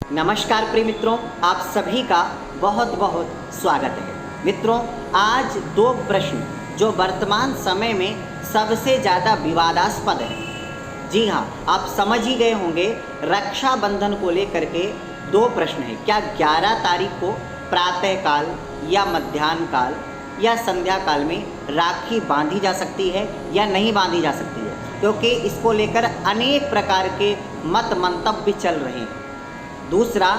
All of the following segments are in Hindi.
नमस्कार प्रिय मित्रों, आप सभी का बहुत बहुत स्वागत है। मित्रों, आज दो प्रश्न जो वर्तमान समय में सबसे ज़्यादा विवादास्पद है। जी हाँ, आप समझ ही गए होंगे, रक्षाबंधन को लेकर के दो प्रश्न हैं। क्या 11 तारीख को प्रातःकाल या मध्याह्न काल या संध्या काल में राखी बांधी जा सकती है या नहीं बांधी जा सकती है? क्योंकि इसको लेकर अनेक प्रकार के मत मंतव्य चल रहे हैं। दूसरा,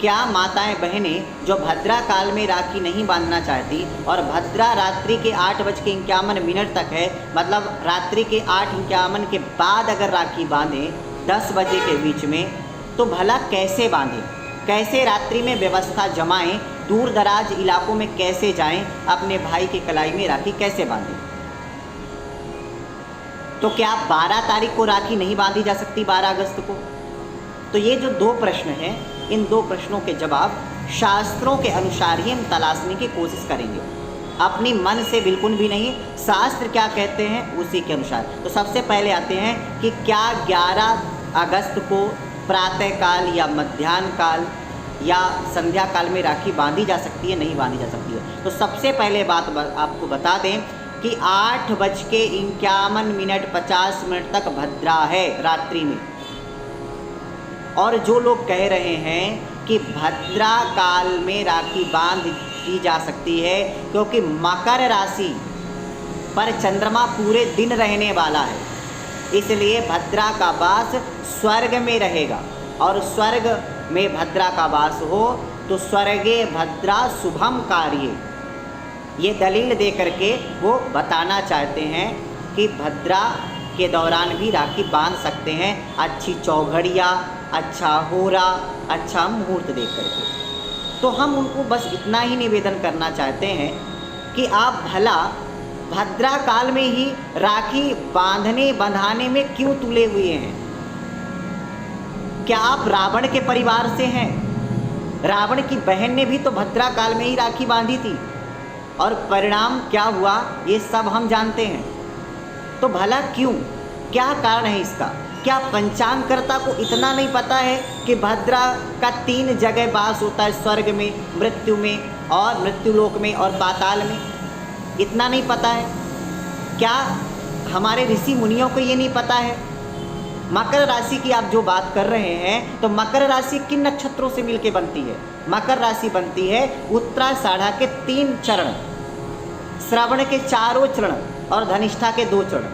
क्या माताएं बहनें जो भद्रा काल में राखी नहीं बांधना चाहती और भद्रा रात्रि के 8:51 तक है, मतलब रात्रि के 8:51 के बाद अगर राखी बांधें 10 बजे के बीच में, तो भला कैसे बांधें, कैसे रात्रि में व्यवस्था जमाएं, दूर दराज इलाकों में कैसे जाएं, अपने भाई की कलाई में राखी कैसे बांधें? तो क्या 12 तारीख को राखी नहीं बांधी जा सकती, 12 अगस्त को? तो ये जो दो प्रश्न हैं, इन दो प्रश्नों के जवाब शास्त्रों के अनुसार ही हम तलाशने की कोशिश करेंगे, अपनी मन से बिल्कुल भी नहीं। शास्त्र क्या कहते हैं उसी के अनुसार। तो सबसे पहले आते हैं कि क्या 11 अगस्त को प्रातःकाल या मध्याह्न काल या संध्या काल में राखी बांधी जा सकती है, नहीं बांधी जा सकती है? तो सबसे पहले बात आपको बता दें कि 8:51 तक भद्रा है रात्रि में। और जो लोग कह रहे हैं कि भद्रा काल में राखी बांध दी जा सकती है क्योंकि मकर राशि पर चंद्रमा पूरे दिन रहने वाला है, इसलिए भद्रा का वास स्वर्ग में रहेगा, और स्वर्ग में भद्रा का वास हो तो स्वर्गे भद्रा शुभम कार्ये, ये दलील दे करके वो बताना चाहते हैं कि भद्रा के दौरान भी राखी बांध सकते हैं, अच्छी चौघड़िया, अच्छा होरा, अच्छा मुहूर्त देख करके। तो हम उनको बस इतना ही निवेदन करना चाहते हैं कि आप भला भद्रा काल में ही राखी बंधाने में क्यों तुले हुए हैं? क्या आप रावण के परिवार से हैं? रावण की बहन ने भी तो भद्रा काल में ही राखी बांधी थी, और परिणाम क्या हुआ ये सब हम जानते हैं। तो भला क्यों, क्या कारण है इसका? क्या पंचांगकर्ता को इतना नहीं पता है कि भद्रा का 3 जगह वास होता है, स्वर्ग में, मृत्यु में और मृत्युलोक में और पाताल में? इतना नहीं पता है? क्या हमारे ऋषि मुनियों को ये नहीं पता है? मकर राशि की आप जो बात कर रहे हैं, तो मकर राशि किन नक्षत्रों से मिलके बनती है? मकर राशि बनती है उत्तराषाढ़ा के 3 चरण, श्रवण के 4 चरण और धनिष्ठा के 2 चरण।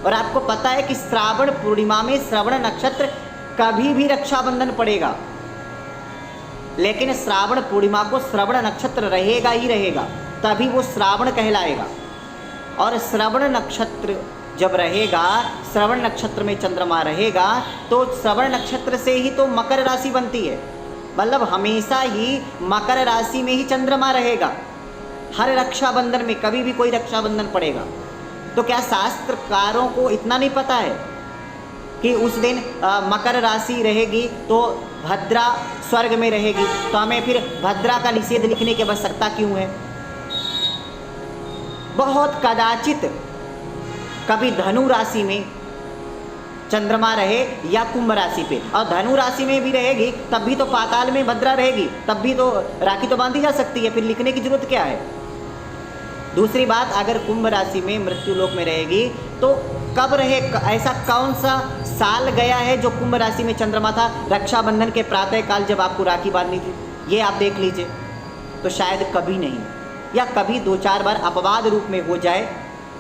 और आपको पता है कि श्रावण पूर्णिमा में श्रवण नक्षत्र कभी भी रक्षाबंधन पड़ेगा, लेकिन श्रावण पूर्णिमा को श्रवण नक्षत्र रहेगा ही रहेगा, तभी वो श्रावण कहलाएगा। और श्रवण नक्षत्र जब रहेगा, श्रवण नक्षत्र में चंद्रमा रहेगा, तो श्रवण नक्षत्र से ही तो मकर राशि बनती है, मतलब हमेशा ही मकर राशि में ही चंद्रमा रहेगा। हर रक्षाबंधन में कभी भी कोई रक्षाबंधन पड़ेगा। तो क्या शास्त्रकारों को इतना नहीं पता है कि उस दिन मकर राशि रहेगी तो भद्रा स्वर्ग में रहेगी, तो हमें फिर भद्रा का निषेध लिखने की आवश्यकता क्यों है? बहुत कदाचित कभी धनु राशि में चंद्रमा रहे या कुंभ राशि पे, और धनु राशि में भी रहेगी तब भी तो पाताल में भद्रा रहेगी, तब भी तो राखी तो बांधी जा सकती है, फिर लिखने की जरूरत क्या है? दूसरी बात, अगर कुंभ राशि में मृत्युलोक में रहेगी तो कब रहे, ऐसा कौन सा साल गया है जो कुंभ राशि में चंद्रमा था रक्षाबंधन के प्रातःकाल जब आपको राखी बांधनी थी? ये आप देख लीजिए। तो शायद कभी नहीं, या कभी 2-4 बार अपवाद रूप में हो जाए,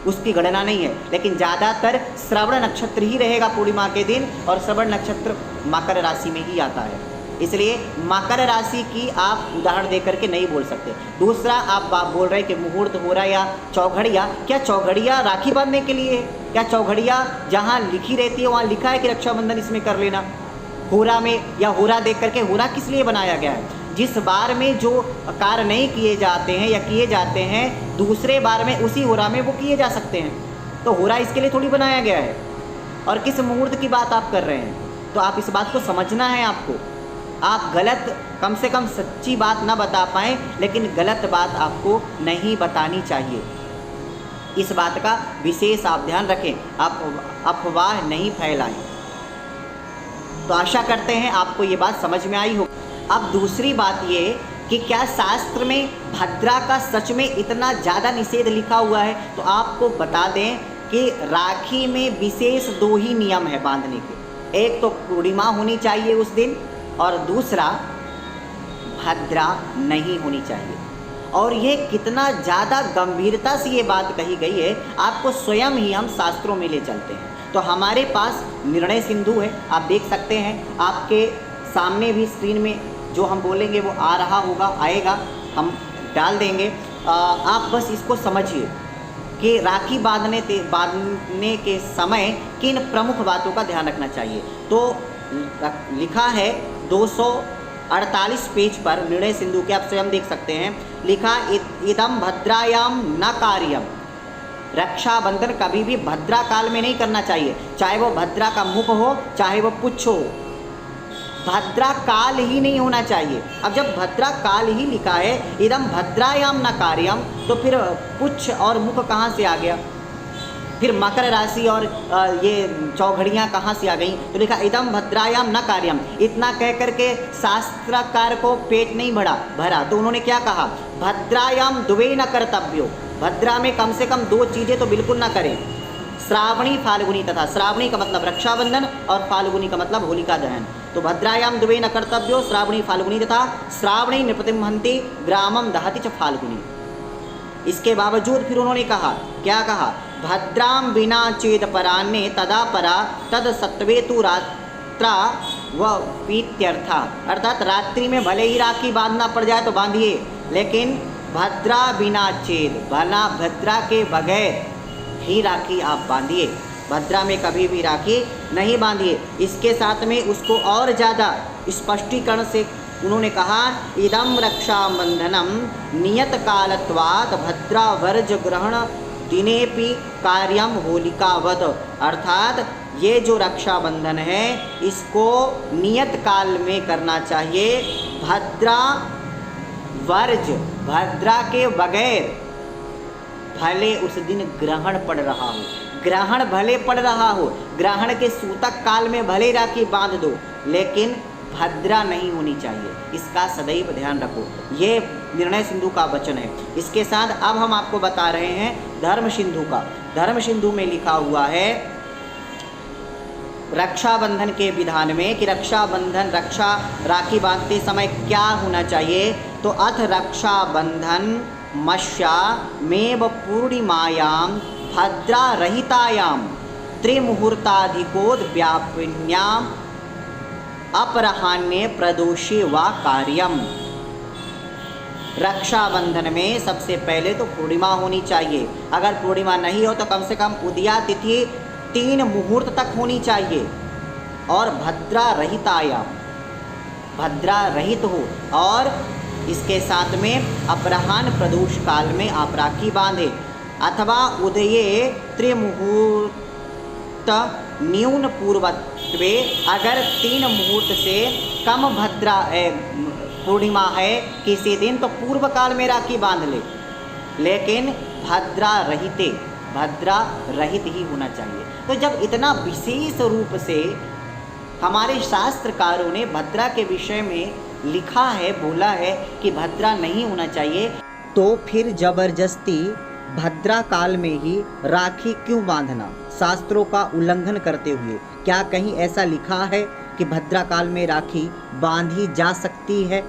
उसकी गणना नहीं है, लेकिन ज़्यादातर श्रवण नक्षत्र ही रहेगा पूर्णिमा के दिन, और श्रवण नक्षत्र मकर राशि में ही आता है, इसलिए मकर राशि की आप उदाहरण दे करके नहीं बोल सकते। दूसरा, आप बोल रहे हैं कि मुहूर्त हो रहा है या चौघड़िया, क्या चौघड़िया राखी बांधने के लिए है? क्या चौघड़िया जहाँ लिखी रहती है वहाँ लिखा है कि रक्षाबंधन इसमें कर लेना? होरा में, या होरा देख करके, होरा किस लिए बनाया गया है? जिस बार में जो कार्य नहीं किए जाते हैं या किए जाते हैं, दूसरे बार में उसी होरा में वो किए जा सकते हैं। तो होरा इसके लिए थोड़ी बनाया गया है। और किस मुहूर्त की बात आप कर रहे हैं? तो आप इस बात को समझना है आपको। आप गलत, कम से कम सच्ची बात ना बता पाएँ, लेकिन गलत बात आपको नहीं बतानी चाहिए। इस बात का विशेष आप ध्यान रखें, आप अफवाह नहीं फैलाएं। तो आशा करते हैं आपको ये बात समझ में आई हो। अब दूसरी बात ये कि क्या शास्त्र में भद्रा का सच में इतना ज़्यादा निषेध लिखा हुआ है? तो आपको बता दें कि राखी में विशेष 2 ही नियम है बांधने के। एक तो पूर्णिमा होनी चाहिए उस दिन, और दूसरा भद्रा नहीं होनी चाहिए। और ये कितना ज़्यादा गंभीरता से ये बात कही गई है, आपको स्वयं ही हम शास्त्रों में ले चलते हैं। तो हमारे पास निर्णय सिंधु है, आप देख सकते हैं, आपके सामने भी स्क्रीन में जो हम बोलेंगे वो आ रहा होगा, आएगा, हम डाल देंगे। आप बस इसको समझिए कि राखी बांधने के समय किन प्रमुख बातों का ध्यान रखना चाहिए। तो लिखा है 248 पेज पर निर्णय सिंधु के, आप स्वयं देख सकते हैं, लिखा इदम भद्रायाम न कार्यम। रक्षाबंधन कभी भी भद्रा काल में नहीं करना चाहिए, चाहे वो भद्रा का मुख हो चाहे वो पुच्छ हो, भद्रा काल ही नहीं होना चाहिए। अब जब भद्रा काल ही लिखा है इदम भद्रायाम न कार्यम, तो फिर पुच्छ और मुख कहाँ से आ गया? फिर मकर राशि और ये चौघड़ियाँ कहाँ से आ गई? तो लिखा इदम भद्रायाम न कार्यम। इतना कह करके शास्त्रकार को पेट नहीं भरा, तो उन्होंने क्या कहा? भद्रायाम द्वे न कर्तव्यो। भद्रा में कम से कम 2 चीज़ें तो बिल्कुल ना करें, श्रावणी फाल्गुनी तथा। श्रावणी का मतलब रक्षाबंधन और फाल्गुनी का मतलब होलिका दहन। तो भद्रायाम द्वे न कर्तव्यो श्रावणी फाल्गुनी तथा श्रावणी नृपतिमहंति ग्रामम दहति च फाल्गुनी। इसके बावजूद फिर उन्होंने कहा, क्या कहा? भद्राम विना चेद परान्ने तदा परा तद सत्वे तु रात्रा व पीत्यर्था। अर्थात रात्रि में भले ही राखी बांधना पड़ जाए तो बांधिए, लेकिन भद्रा बिना चेद, भद्रा के बगैर ही राखी आप बांधिए, भद्रा में कभी भी राखी नहीं बांधिए। इसके साथ में उसको और ज़्यादा स्पष्टीकरण से उन्होंने कहा इदम रक्षाबंधनम नियत कालत्वात् भद्रा वर्ज ग्रहण दिनेपि कार्यम होलिकावत। अर्थात ये जो रक्षाबंधन है इसको नियत काल में करना चाहिए, भद्रा वर्ज, भद्रा के बगैर, भले उस दिन ग्रहण पड़ रहा हो, ग्रहण भले पड़ रहा हो, ग्रहण के सूतक काल में भले राखी बांध दो, लेकिन भद्रा नहीं होनी चाहिए। इसका सदैव ध्यान रखो। ये निर्णय सिंधु का वचन है। इसके साथ अब हम आपको बता रहे हैं धर्म सिंधु का। धर्म सिंधु में लिखा हुआ है रक्षाबंधन के विधान में कि राखी बांधते समय क्या होना चाहिए। तो अथ रक्षाबंधन मस्या मेव पूर्णिमायां भद्रा रहितायां त्रिमुहूर्ताधिकोद्व्यापिन्यां अपराह्ने प्रदोषे वा कार्यम। रक्षाबंधन में सबसे पहले तो पूर्णिमा होनी चाहिए। अगर पूर्णिमा नहीं हो तो कम से कम उदया तिथि 3 मुहूर्त तक होनी चाहिए, और भद्रा रहितायाम, भद्रा रहित हो, और इसके साथ में अपराह्न प्रदोष काल में आप राखी बांधे, अथवा उदये त्रिमुहूर्त न्यून पूर्वत्वे, अगर 3 मुहूर्त से कम भद्रा पूर्णिमा है किसी दिन तो पूर्व काल में राखी बांध ले, लेकिन भद्रा रहित ही होना चाहिए। तो जब इतना विशेष रूप से हमारे शास्त्रकारों ने भद्रा के विषय में लिखा है, बोला है कि भद्रा नहीं होना चाहिए, तो फिर जबरदस्ती भद्रा काल में ही राखी क्यों बांधना, शास्त्रों का उल्लंघन करते हुए? क्या कहीं ऐसा लिखा है कि भद्रा काल में राखी बांधी जा सकती है?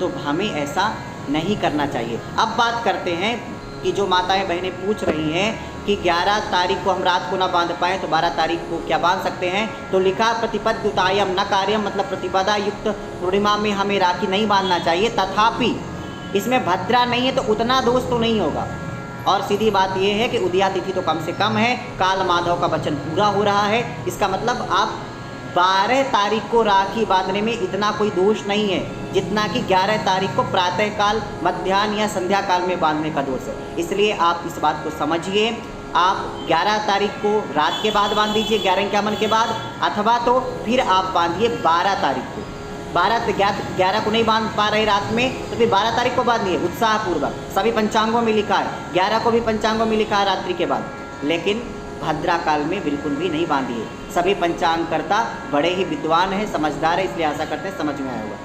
तो हमें ऐसा नहीं करना चाहिए। अब बात करते हैं कि जो माताएं बहनें पूछ रही हैं कि 11 तारीख को हम रात को ना बांध पाएँ तो 12 तारीख को क्या बांध सकते हैं? तो लिखा प्रतिपद्युतायम न कार्यम, मतलब प्रतिपदा युक्त पूर्णिमा में हमें राखी नहीं बांधना चाहिए। तथापि इसमें भद्रा नहीं है तो उतना दोष तो नहीं होगा। और सीधी बात यह है कि उदया तिथि तो कम से कम है, काल माधव का वचन पूरा हो रहा है। इसका मतलब आप 12 तारीख को राखी बांधने में इतना कोई दोष नहीं है जितना कि 11 तारीख को प्रातःकाल, मध्याह्न या संध्या काल में बांधने का दोष है। इसलिए आप इस बात को समझिए। आप 11 तारीख को रात के बाद बांध दीजिए, 11 के बाद, अथवा तो फिर आप बांधिए 12 तारीख को। 11 को नहीं बांध पा रहे रात में तो फिर 12 तारीख को बांधिए उत्साहपूर्वक। सभी पंचांगों में लिखा है, 11 को भी पंचांगों में लिखा है रात्रि के बाद, लेकिन भद्रा काल में बिल्कुल भी नहीं बांधिए। सभी पंचांगकर्ता बड़े ही विद्वान हैं, समझदार हैं, इसलिए आशा करते हैं समझ में आया होगा।